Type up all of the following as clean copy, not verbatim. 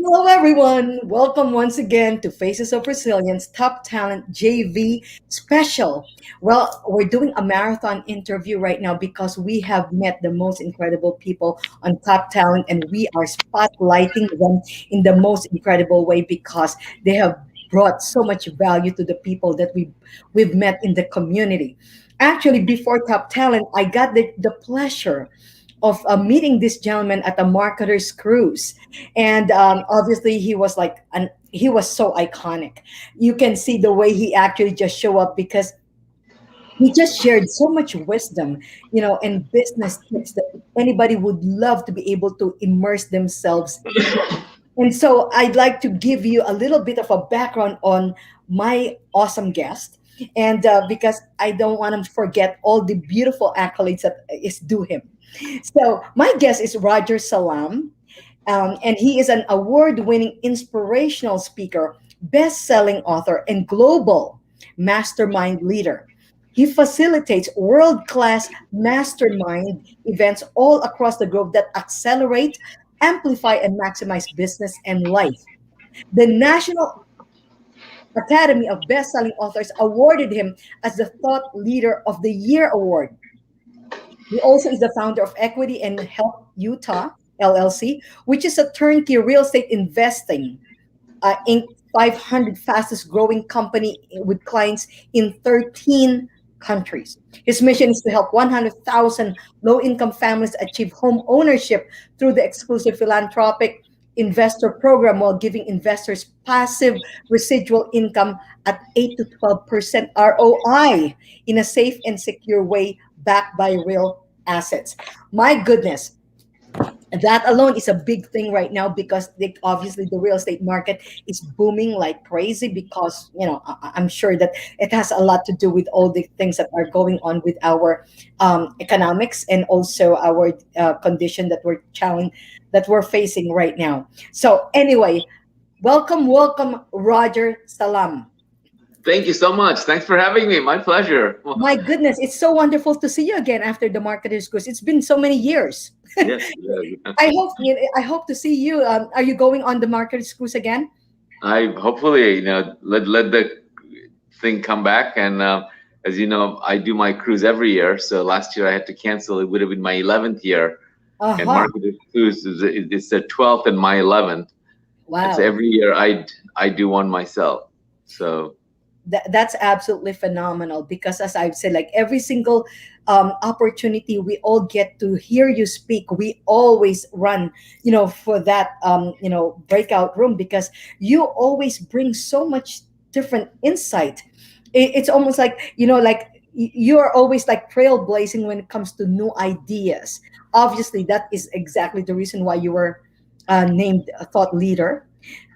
Hello, everyone. Welcome once again to Faces of Resilience Top Talent JV Special. Well, we're doing a marathon interview right now because we have met the most incredible people on Top Talent and we are spotlighting them in the most incredible way because they have brought so much value to the people that we've met in the community. Actually, before Top Talent, I got the pleasure of meeting this gentleman at a marketer's cruise, and obviously he was so iconic. You can see the way he actually just show up because he just shared so much wisdom, and business tips that anybody would love to be able to immerse themselves in. And so I'd like to give you a little bit of a background on my awesome guest, and because I don't want to forget all the beautiful accolades that is due him. So my guest is Roger Salam, and he is an award-winning inspirational speaker, best-selling author, and global mastermind leader. He facilitates world-class mastermind events all across the globe that accelerate, amplify, and maximize business and life. The National Academy of Best-Selling Authors awarded him as the Thought Leader of the Year award. He also is the founder of Equity and Help Utah LLC, which is a turnkey real estate investing Inc. 500 fastest growing company with clients in 13 countries. His mission is to help 100,000 low income families achieve home ownership through the exclusive philanthropic investor program while giving investors passive residual income at 8 to 12% ROI in a safe and secure way backed by real assets. My goodness, that alone is a big thing right now because obviously the real estate market is booming like crazy because I'm sure that it has a lot to do with all the things that are going on with our economics and also our condition that we're facing right now. So anyway, welcome Roger Salam. Thank you so much. Thanks for having me. My pleasure. Well, My goodness, it's so wonderful to see you again after the marketers cruise. It's been so many years. yes, yeah. I hope to see you. Are you going on the marketers cruise again? I hopefully let the thing come back, and as you know, I do my cruise every year. So last year I had to cancel. It would have been my 11th year, and Uh-huh. Marketer's Cruise it's the 12th and my 11th, and so Wow. every year I do one myself. So That's absolutely phenomenal because as I've said, like every single opportunity we all get to hear you speak, we always run, for that, breakout room because you always bring so much different insight. It's almost like, you are always like trailblazing when it comes to new ideas. Obviously, that is exactly the reason why you were named a thought leader.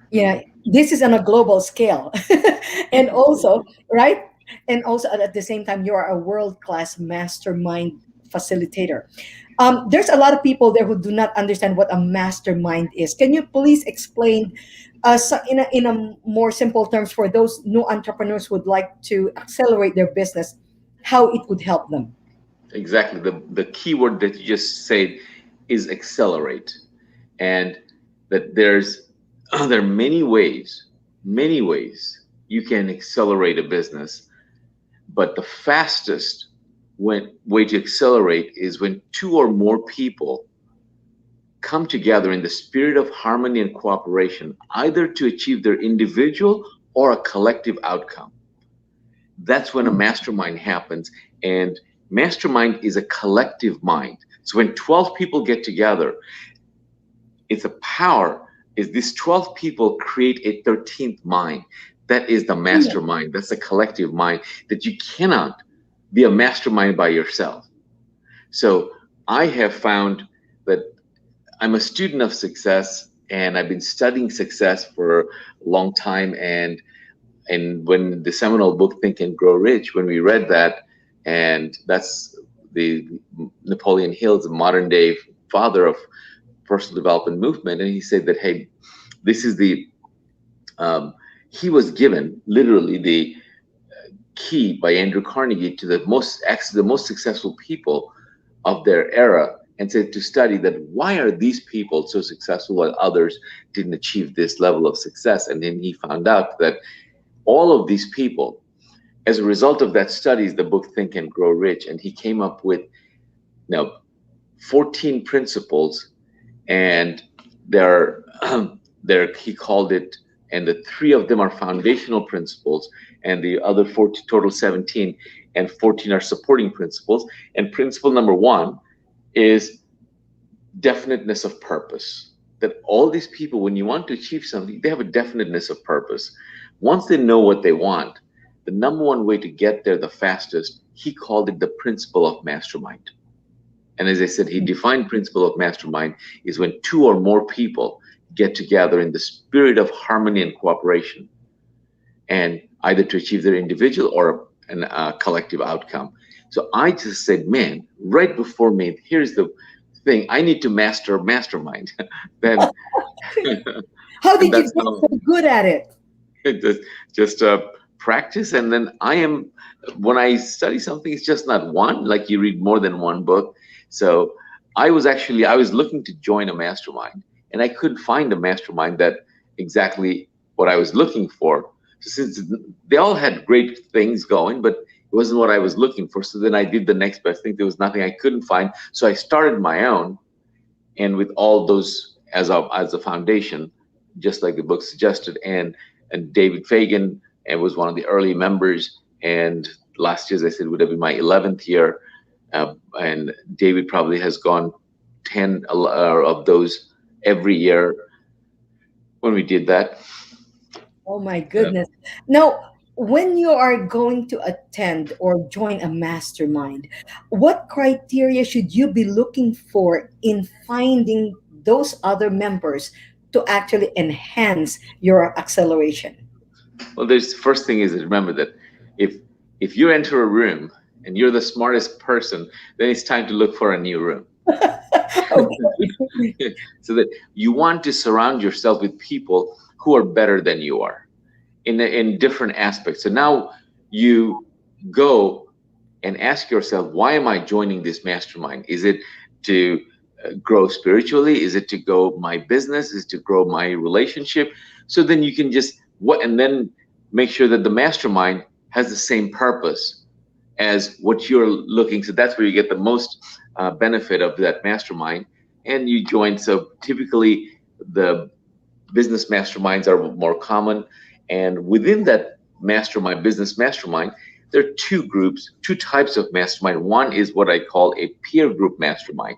Yeah, this is on a global scale. And also, right, and also at the same time you are a world-class mastermind facilitator. There's a lot of people there who do not understand what a mastermind is. Can you please explain in a more simple terms for those new entrepreneurs who would like to accelerate their business, how it would help them? exactly the key word that you just said is accelerate, and that there are many ways you can accelerate a business, but the fastest way to accelerate is when two or more people come together in the spirit of harmony and cooperation, either to achieve their individual or a collective outcome. That's when a mastermind happens. And mastermind is a collective mind. So when 12 people get together, it's a power is these 12 people create a 13th mind. That is the mastermind. That's the collective mind, that you cannot be a mastermind by yourself. So I have found that I'm a student of success, and I've been studying success for a long time. And when the seminal book Think and Grow Rich, when we read that, and that's the Napoleon Hill's modern day father of personal development movement, and he said that, hey, this is the he was given literally the key by Andrew Carnegie to the most successful people of their era, and said to study that why are these people so successful while others didn't achieve this level of success. And then he found out that all of these people, as a result of that studies, the book Think and Grow Rich, and he came up with, 14 principles, and there there he called it, and the three of them are foundational principles, and the other 14, total 17, and 14 are supporting principles. And principle number one is definiteness of purpose. That all these people, when you want to achieve something, they have a definiteness of purpose. Once they know what they want, the number one way to get there the fastest, he called it the principle of mastermind. And as I said, he defined principle of mastermind is when two or more people get together in the spirit of harmony and cooperation, and either to achieve their individual or a collective outcome. So I just said, man, right before me, here's the thing: I need to master mastermind. Then, How and did you that's get how so good at it? just just practice. And then I am, when I study something, it's just not one. Like you read more than one book. So I was looking to join a mastermind, and I couldn't find a mastermind that exactly what I was looking for. So since they all had great things going, but it wasn't what I was looking for. So then I did the next best thing. There was nothing I couldn't find. So I started my own, and with all those as a foundation, just like the book suggested. And David Fagan and was one of the early members. And last year, as I said, would have been my 11th year. And David probably has gone 10 of those every year when we did that. Oh my Uh, goodness. Now, when you are going to attend or join a mastermind, what criteria should you be looking for in finding those other members to actually enhance your acceleration? well, there's first thing is to remember that if if you enter a room and you're the smartest person, then it's time to look for a new room. Okay. So that you want to surround yourself with people who are better than you are in different aspects. So now you go and ask yourself, why am I joining this mastermind? Is it to grow spiritually? Is it to grow my business? Is it to grow my relationship? So then you can just what and then make sure that the mastermind has the same purpose as what you're looking. So that's where you get the most benefit of that mastermind, and you join. So typically, the business masterminds are more common, and within that mastermind, business mastermind, there are two groups, two types of mastermind. One is what I call a peer group mastermind,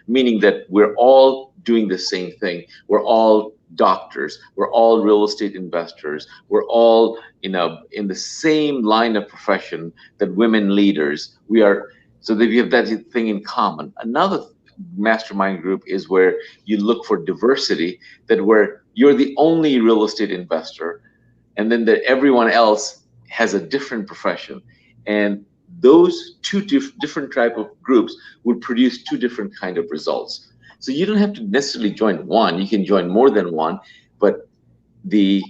meaning that we're all doing the same thing. We're all doctors. We're all real estate investors. We're all in the same line of profession that women leaders. We are so that we have that thing in common. Another mastermind group is where you look for diversity, that where you're the only real estate investor, and then that everyone else has a different profession, and those two different type of groups would produce two different kind of results. So you don't have to necessarily join one, you can join more than one. But the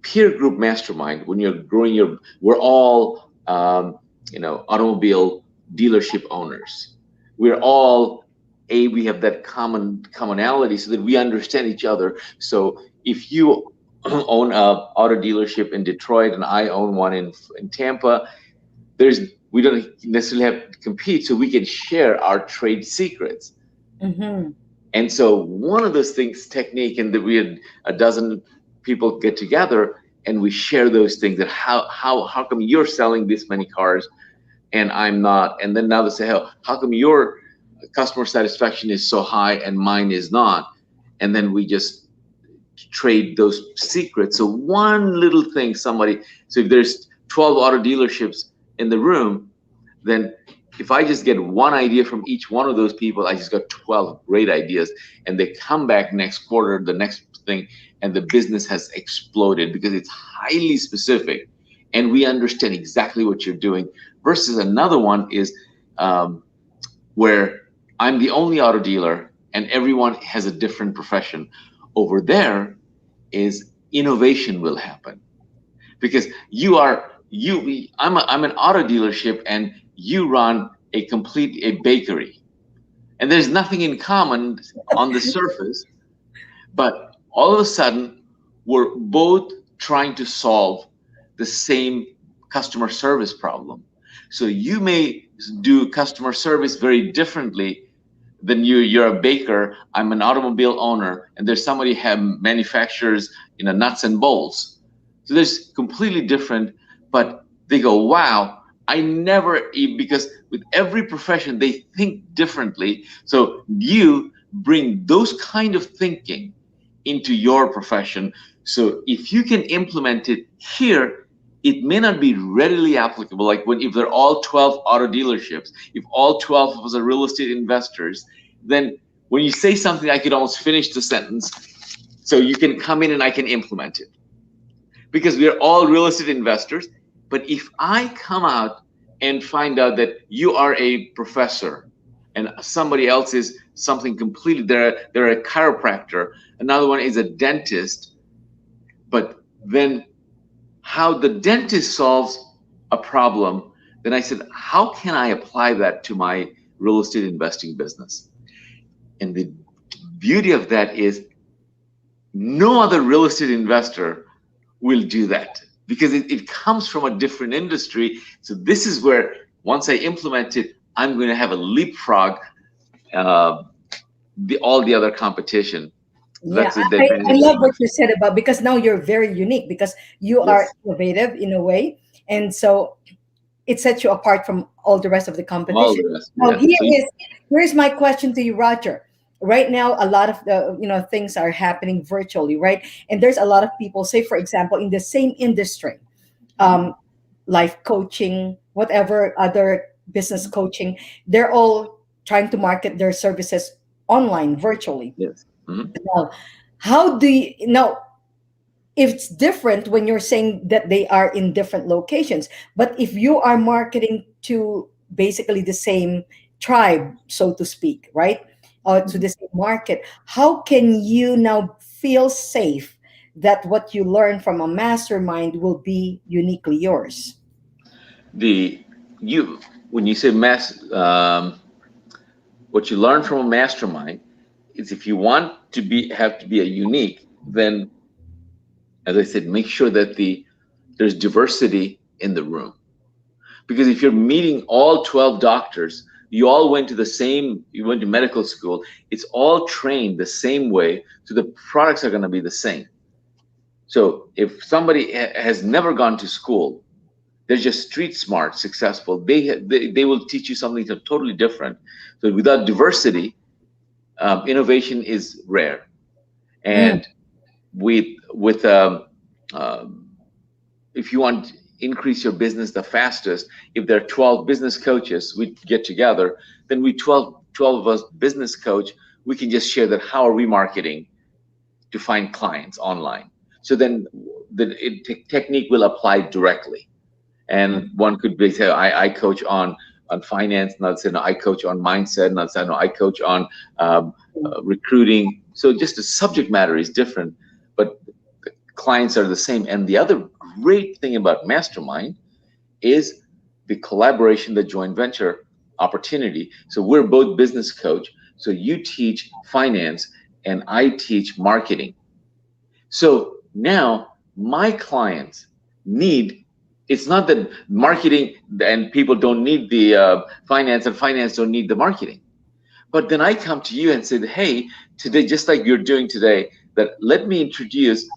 peer group mastermind, when you're growing your, we're all automobile dealership owners. We're all we have that commonality so that we understand each other. So if you own a auto dealership in Detroit and I own one in Tampa, there's we don't necessarily have to compete, so we can share our trade secrets. Hmm. And so one of those things, technique, and that we had a dozen people get together and we share those things. That how come you're selling this many cars and I'm not? And then now they say, how come your customer satisfaction is so high and mine is not? And then we just trade those secrets. So one little thing, somebody. So if there's 12 auto dealerships in the room, then if I just get one idea from each one of those people, I just got 12 great ideas, and they come back next quarter, the next thing, and the business has exploded because it's highly specific, and we understand exactly what you're doing. Versus another one is where I'm the only auto dealer and everyone has a different profession. Over there is innovation will happen because I'm an auto dealership and you run a bakery. and there's nothing in common on the surface, but all of a sudden we're both trying to solve the same customer service problem. So you may do customer service very differently than you're a baker, I'm an automobile owner, and there's somebody have manufactures, nuts and bolts. So there's completely different, but they go, wow, I never because with every profession they think differently. So you bring those kind of thinking into your profession. So if you can implement it here, it may not be readily applicable. Like when if they're all 12 auto dealerships, if all 12 of us are real estate investors, then when you say something, I could almost finish the sentence. So you can come in and I can implement it because we are all real estate investors. But if I come out and find out that you are a professor and somebody else is something completely, they're a chiropractor, another one is a dentist, but then how the dentist solves a problem, then I said, how can I apply that to my real estate investing business? And the beauty of that is no other real estate investor will do that because it comes from a different industry. So this is where once I implement it, I'm going to have a leapfrog uh, all the other competition. Yeah, That's the I advantage of love what you investment. said about, because now you're very unique because you are Yes, innovative in a way. And so it sets you apart from all the rest of the all competition. the rest. Now, Yeah. So here's my question to you, Roger. Right now, a lot of the things are happening virtually, right? And there's a lot of people, say for example, in the same industry, mhm. um, life coaching, whatever other business coaching, they're all trying to market their services online, virtually. Yes. Mhm. Now, how do you now? It's different when you're saying that they are in different locations, but if you are marketing to basically the same tribe, so to speak, right, or to Mhm. the same market, how can you now feel safe that what you learn from a mastermind will be uniquely yours? The you when you say what you learn from a mastermind is if you want to have to be a unique, then as I said, make sure that there's diversity in the room. Because if you're meeting all 12 doctors, you went to medical school, it's all trained the same way, so the products are going to be the same. So if somebody has never gone to school, they're just street smart, successful, they will teach you something totally different. So without diversity, innovation is rare. Mm, And with um, if you want to increase your business the fastest, if there are 12 business coaches, we get together, then we 12 of us business coach, we can just share that how are we marketing to find clients online. So then technique will apply directly. mm, And one could be say, I coach on finance, not say no, I coach on mindset, not say no, I coach on recruiting. So just the subject matter is different, but clients are the same. And the other great thing about mastermind is the collaboration, the joint venture opportunity. So we're both business coach. So you teach finance and I teach marketing. So now my clients need, it's not that marketing and people don't need the finance and finance don't need the marketing. But then I come to you and say, hey, today, just like you're doing today, that let me introduce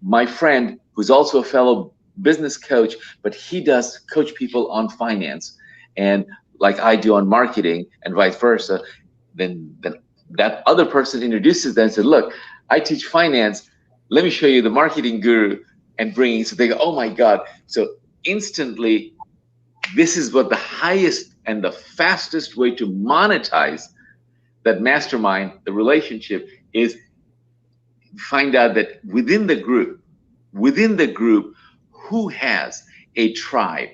my friend who's also a fellow business coach, but he does coach people on finance and like I do on marketing and vice versa. Then that other person introduces them and said, look, I teach finance. Let me show you the marketing guru and bring. So they go, oh my God. So instantly, this is what the highest and the fastest way to monetize that mastermind, the relationship is find out that within the group, who has a tribe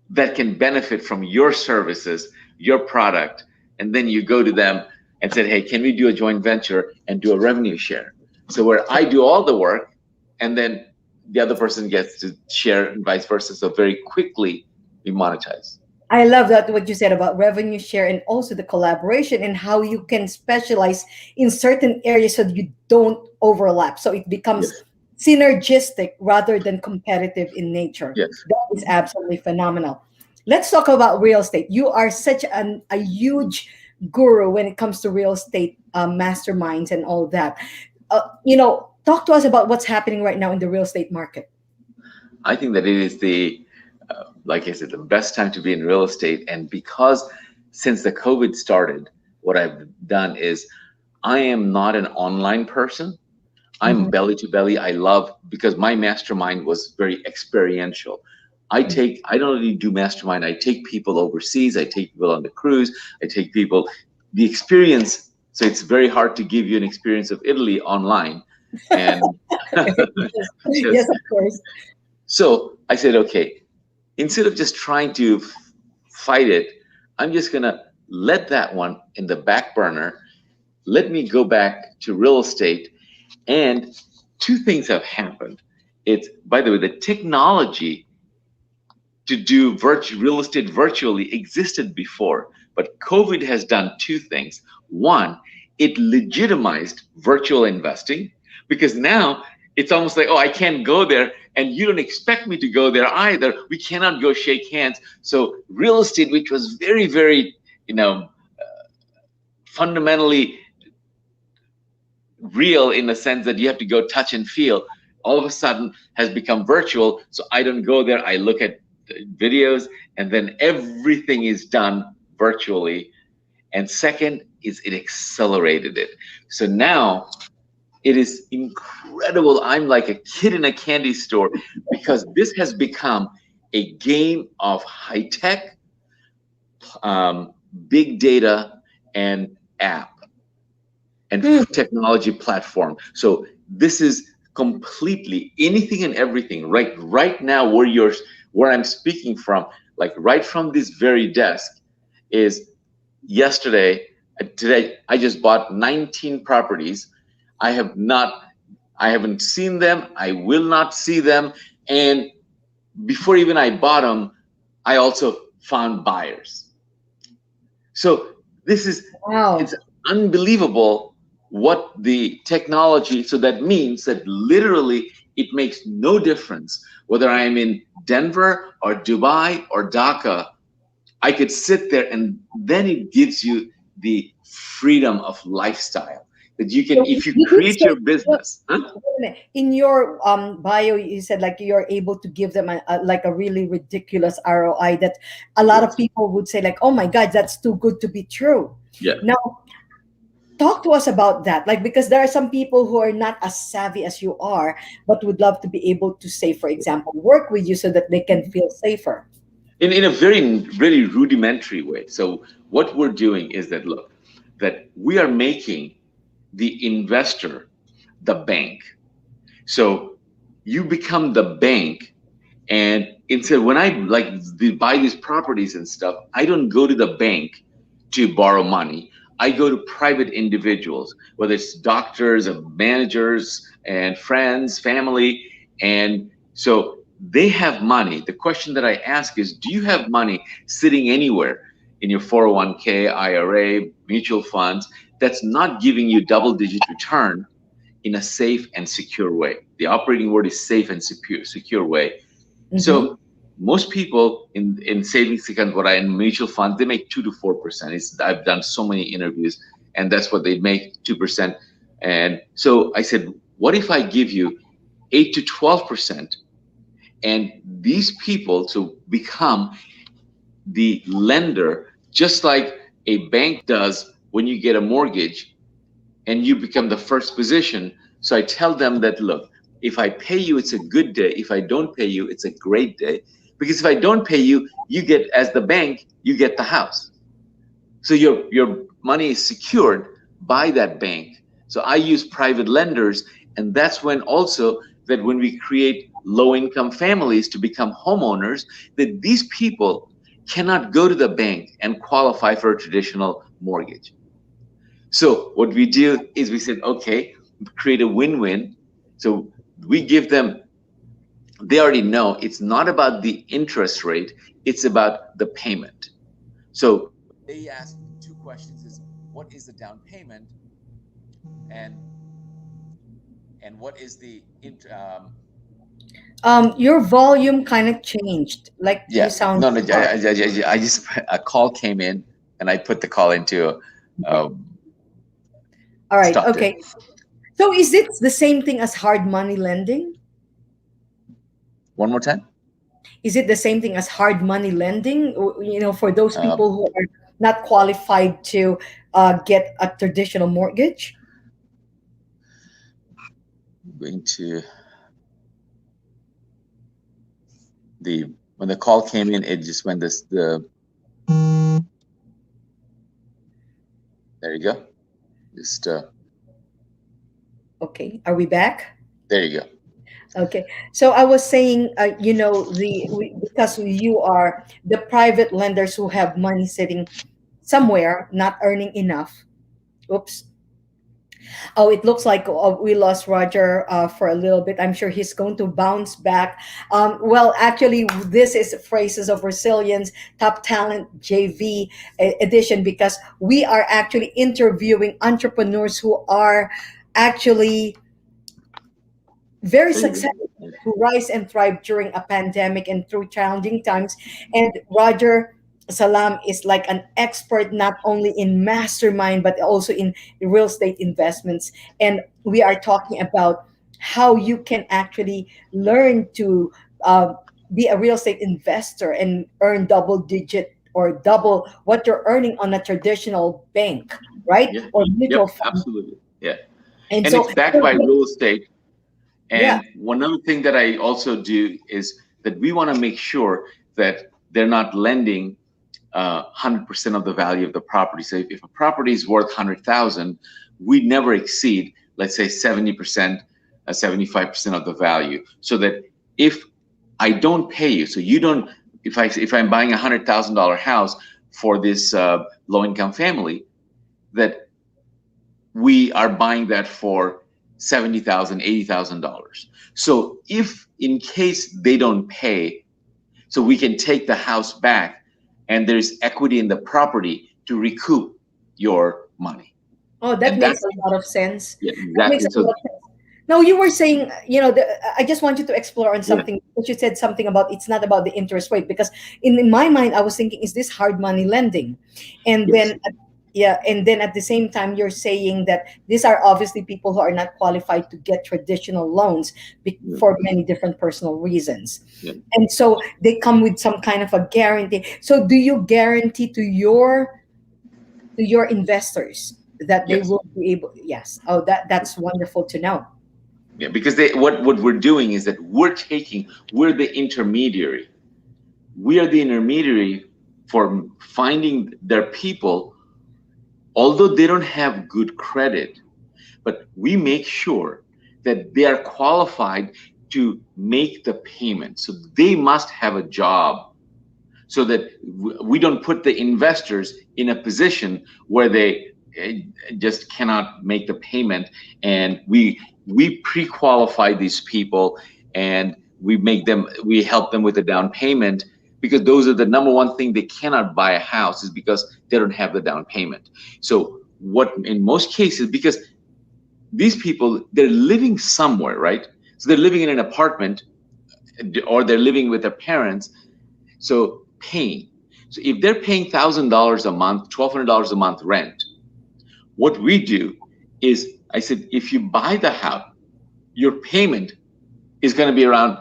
that can benefit from your services, your product, and then you go to them and say, hey, can we do a joint venture and do a revenue share? So where I do all the work and then the other person gets to share and vice versa. So very quickly we monetize. I love that what you said about revenue share and also the collaboration and how you can specialize in certain areas so that you don't overlap. So it becomes Yes, synergistic rather than competitive in nature. yes. That is absolutely phenomenal. Let's talk about real estate. You are such a huge guru when it comes to real estate masterminds and all that. Talk to us about what's happening right now in the real estate market. I think that it is like I said, the best time to be in real estate. And because since the COVID started, what I've done is I am not an online person. I'm Mhm. belly to belly. I love because my mastermind was very experiential. I don't only do mastermind, I take people overseas, I take people on the cruise, I take people the experience. So it's very hard to give you an experience of Italy online. And Yes, yes, yes. of course. So I said, okay, instead of just trying to fight it, I'm just gonna let that one in the back burner. Let me go back to real estate. And two things have happened. It's, by the way, the technology to do real estate virtually existed before, but COVID has done two things. One, it legitimized virtual investing because now it's almost like, oh, I can't go there, and you don't expect me to go there either. We cannot go shake hands. So real estate, which was very, very, fundamentally real in the sense that you have to go touch and feel, all of a sudden has become virtual. So I don't go there, I look at videos, and then everything is done virtually. And second is it accelerated it. So now it is incredible. I'm like a kid in a candy store because this has become a game of high tech, um, big data, and app and Hmm. technology platform. So this is completely anything and everything. Right now, where I'm speaking from, like right from this very desk, is yesterday. Today, I just bought 19 properties. I have not. I haven't seen them. I will not see them. And before even I bought them, I also found buyers. So this is it's Wow. unbelievable what the technology. So that means that literally it makes no difference whether I am in Denver or Dubai or Dhaka. I could sit there, and then it gives you the freedom of lifestyle that you can, So if you you did create say, your business. Huh? wait a minute. In your bio, you said like you're able to give them like a really ridiculous ROI that a lot of Yes. people would say like, oh my God, that's too good to be true. Yeah. Now, talk to us about that. Like, because there are some people who are not as savvy as you are, but would love to be able to say, for example, work with you so that they can feel safer. In a very really rudimentary way. So what we're doing is that, look, that we are making the investor the bank. So you become the bank, and instead, when I like buy these properties and stuff, I don't go to the bank to borrow money. I go to private individuals, whether it's doctors, managers, and friends, family. And so they have money. The question that I ask is, do you have money sitting anywhere in your 401k, IRA, mutual funds that's not giving you double digit return in a safe and secure way? The operating word is safe and secure way. Mm-hmm. So most people in savings accounts, what I in mutual funds, they make 2 to 4%. I've done so many interviews, and that's what they make, 2%. And so I said, what if I give you 8 to 12%, and these people to become the lender, just like a bank does when you get a mortgage and you become the first position. So I tell them that, look, if I pay you, it's a good day. If I don't pay you, it's a great day. Because if I don't pay you, you get, as the bank, you get the house. So your money is secured by that bank. So I use private lenders, and that's when also that when we create low income families to become homeowners, that these people cannot go to the bank and qualify for a traditional mortgage. So what we do is we said, okay, create a win-win. So we give them they already know it's not about the interest rate, it's about the payment. So they ask two questions: is what is the down payment, and what is the Your volume kind of changed. Like you yeah, sound no, no, far. I just a call came in and I put the call into Okay. uh, All right. stopped it. Okay. So is it the same thing as hard money lending? One more time. Is it the same thing as hard money lending? For those Um, people who are not qualified to get a traditional mortgage? going to the when the call came in, it just went this the there you go. Just Okay. Are we back? there you go. Okay. So I was saying, because you are the private lenders who have money sitting somewhere, not earning enough. Oops. Oh, it looks like we lost Roger for a little bit. I'm sure he's going to bounce back. Well, actually, this is Phrases of Resilience Top Talent JV edition because we are actually interviewing entrepreneurs who are actually very There you go. successful, who rise and thrive during a pandemic and through challenging times. And Roger Salam is like an expert not only in mastermind but also in real estate investments. And we are talking about how you can actually learn to uh, be a real estate investor and earn double digit or double what you're earning on a traditional bank, right? Yeah. Or Yep. mutual fund. Absolutely. Yeah. And And so, it's backed by real estate. yeah. And one other thing that I also do is that we want to make sure that they're not lending 100% of the value of the property. So if a property is worth 100,000, we never exceed, let's say, 70%, 75% of the value. So that if I don't pay you, so you don't, if I'm buying $100,000 house for this low income family, that we are buying that for 70,000, $80,000. So if in case they don't pay, so we can take the house back and there's equity in the property to recoup your money. Oh, that And makes that's a lot of sense. yeah, That makes exactly. a So lot of sense. Now, you were saying, I just want you to explore on yeah, something. But you said something about it's not about the interest rate because in my mind, I was thinking, is this hard money lending? And yes, then, yeah, and then at the same time, you're saying that these are obviously people who are not qualified to get traditional loans yeah, for many different personal reasons. yeah, And so they come with some kind of a guarantee. So, do you guarantee to your investors that they yes. will be able, yes, oh, that's wonderful to know. Yeah, because they what we're doing is that we're the intermediary. We are the intermediary for finding their people, although they don't have good credit, but we make sure that they are qualified to make the payment. So they must have a job so that we don't put the investors in a position where they just cannot make the payment. And we pre-qualify these people, and we help them with the down payment, because those are the number one thing. They cannot buy a house is because they don't have the down payment. So what in most cases, because these people, they're living somewhere, right? So they're living in an apartment, or they're living with their parents, so paying. So if they're paying $1,000 a month, $1,200 a month rent, what we do is I said, if you buy the house, your payment is going to be around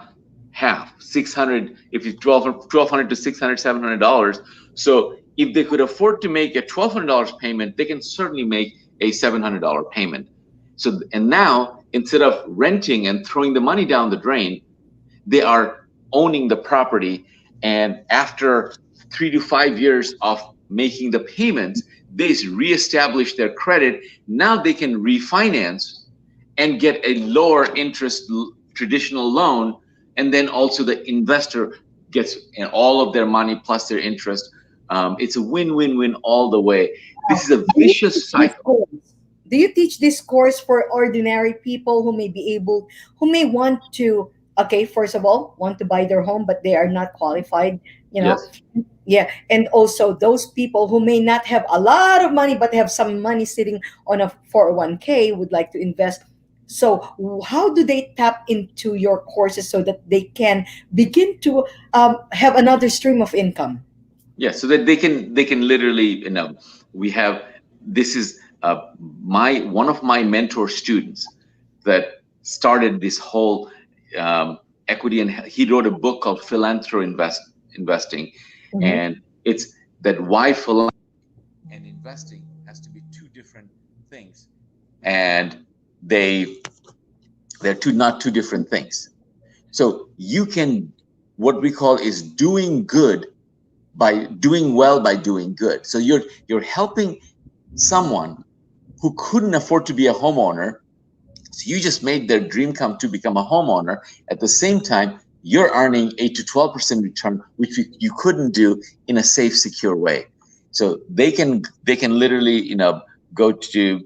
half, 600, if it's 1200 to 600, $700. So if they could afford to make a $1,200 payment, they can certainly make a $700 payment. So, and now instead of renting and throwing the money down the drain, they are owning the property. And after 3 to 5 years of making the payments, they reestablish their credit. Now they can refinance and get a lower interest traditional loan. And then also the investor gets all of their money plus their interest. It's a win-win-win all the way. This is a Do you teach vicious this cycle. course? Do you teach this course for ordinary people who may want to okay, first of all, want to buy their home, but they are not qualified, you know. Yes. Yeah, and also those people who may not have a lot of money but have some money sitting on a 401k would like to invest. So how do they tap into your courses so that they can begin to have another stream of income? Yeah, so that they can literally, we have, this is my one of my mentor students that started this whole equity, and he wrote a book called Investing, Mhm. and it's that why philanthropy and investing has to be two different things, and they they're not two different things. So you can, what we call is doing good by doing well by doing good. So you're helping someone who couldn't afford to be a homeowner. So you just made their dream come to become a homeowner. At the same time, you're earning 8 to 12% return, which you couldn't do in a safe, secure way. So they can literally, go to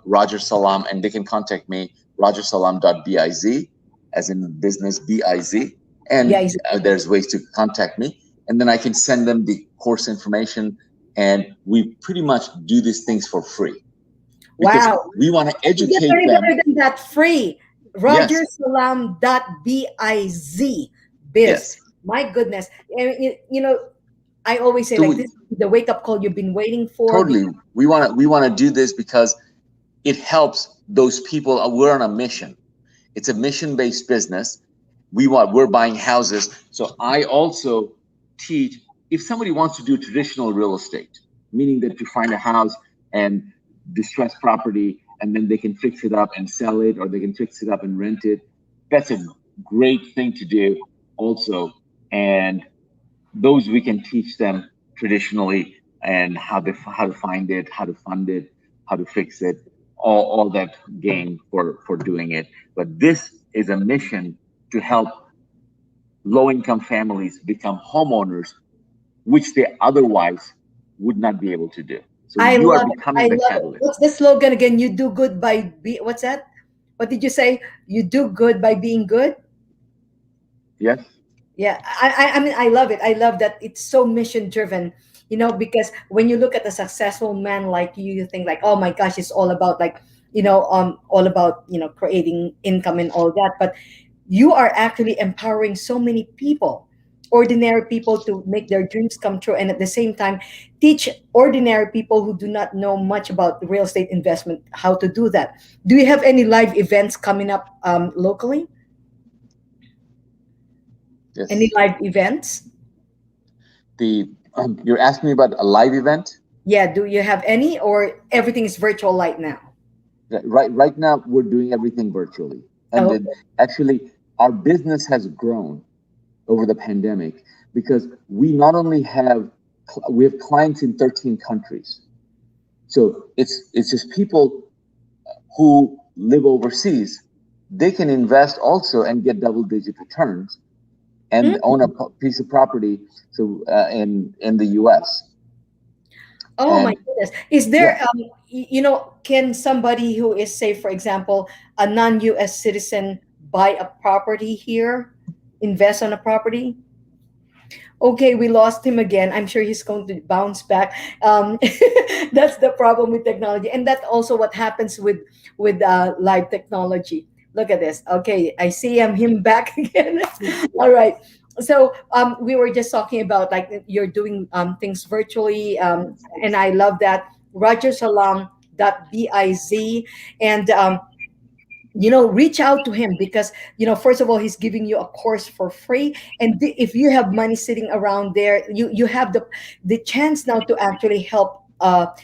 Roger Salam, and they can contact me, rogersalam.biz, as in business biz, Yeah, and there's ways to contact me, and then I can send them the course information, and we pretty much do these things for free because wow. we want to You get educate very them. better than that, free. Yes, rogersalam.biz. Biz. yes, My goodness. And, I always say so like we this is the wake up call you've been waiting for. totally, we want to do this because it helps those people. We're on a mission. It's a mission based business. We're buying houses. So I also teach, if somebody wants to do traditional real estate, meaning that you find a house and distress property, and then they can fix it up and sell it, or they can fix it up and rent it. That's a great thing to do also. And those we can teach them traditionally, and how to find it, how to fund it, how to fix it, all that game for doing it. But this is a mission to help low income families become homeowners, which they otherwise would not be able to do. So I you are love it. I becoming the love it. catalyst. What's the slogan again? You do good by what's that? What did you say? You do good by being good? Yes. Yeah, I mean, I love it. I love that it's so mission driven, because when you look at a successful man like you think like, oh my gosh, it's all about like, all about, creating income and all that. But you are actually empowering so many people, ordinary people, to make their dreams come true. And at the same time, teach ordinary people who do not know much about real estate investment how to do that. Do you have any live events coming up locally? Any Yes. live events? The You're asking me about a live event. Yeah, do you have any, or everything is virtual right now? Right now we're doing everything virtually, and Oh, then actually our business has grown over the pandemic because we not only have we have clients in 13 countries. So it's just people who live overseas. They can invest also and get double-digit returns and own a mm. piece of property, so in the US. Oh my And goodness. Is yeah, there, can somebody who is, say, for example, a non-US citizen buy a property here, invest on a property? Okay, we lost him again. I'm sure he's going to bounce back. That's the problem with technology, and that's also what happens with live technology. Look at this. Okay, I see him back again. All right. So we were just talking about like you're doing things virtually, and I love that. Roger Salam. Biz, and reach out to him because first of all he's giving you a course for free, and if you have money sitting around there, you have the chance now to actually help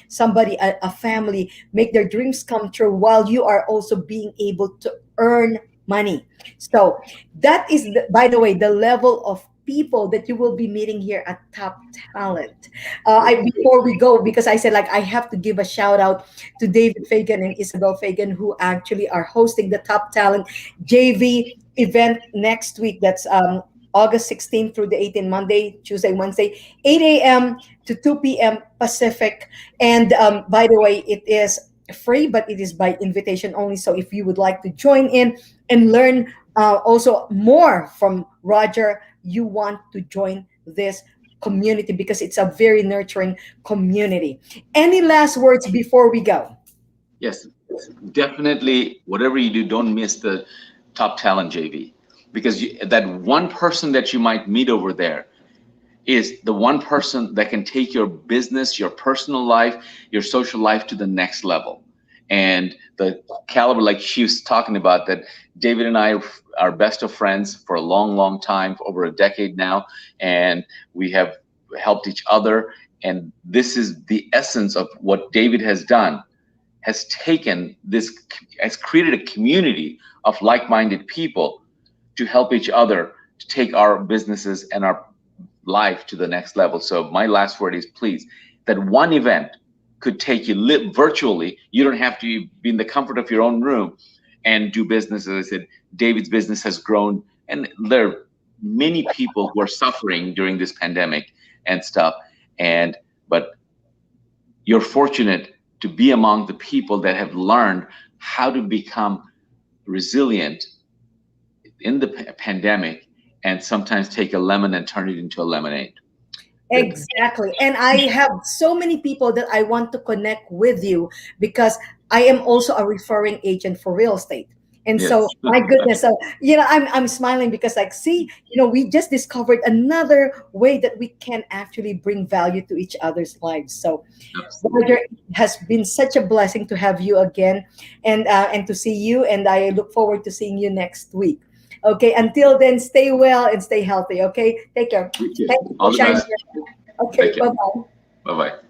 somebody, a family, make their dreams come true while you are also being able to earn money. So that is by the way, the level of people that you will be meeting here at Top Talent. I yes, Before we go, because I said like I have to give a shout out to David Fagan and Isabel Fagan, who actually are hosting the Top Talent JV event next week. That's August 16th through the 18th, Monday, Tuesday, Wednesday, 8 a.m. to 2 p.m. Pacific. And by the way, it is free, but it is by invitation only. So if you would like to join in and learn also more from Roger, you want to join this community because it's a very nurturing community. Any last words before we go? Yes, definitely. Whatever you do, don't miss the top talent JV, because that one person that you might meet over there is the one person that can take your business, your personal life, your social life to the next level. And the caliber, like she was talking about, that David and I are best of friends for a long, long time, for over a decade now, and we have helped each other. And this is the essence of what David has done, has taken this, has created a community of like-minded people to help each other to take our businesses and our life to the next level. So my last word is, please, that one event could take you virtually. You don't have to be in the comfort of your own room and do business. As I said, David's business has grown, and there are many people who are suffering during this pandemic and stuff. And but you're fortunate to be among the people that have learned how to become resilient in the pandemic, and sometimes take a lemon and turn it into a lemonade. Good. Exactly. And I have so many people that I want to connect with you because I am also a referring agent for real estate. And so, Yes. my goodness, so I'm smiling because, like, see, we just discovered another way that we can actually bring value to each other's lives. So, Roger, Absolutely. it has been such a blessing to have you again, and to see you. And I look forward to seeing you next week. Okay. Until then, stay well and stay healthy. Okay. Take care. Thank you. Thank you for All the sharing. best. Okay. Take care. Bye bye. Bye bye.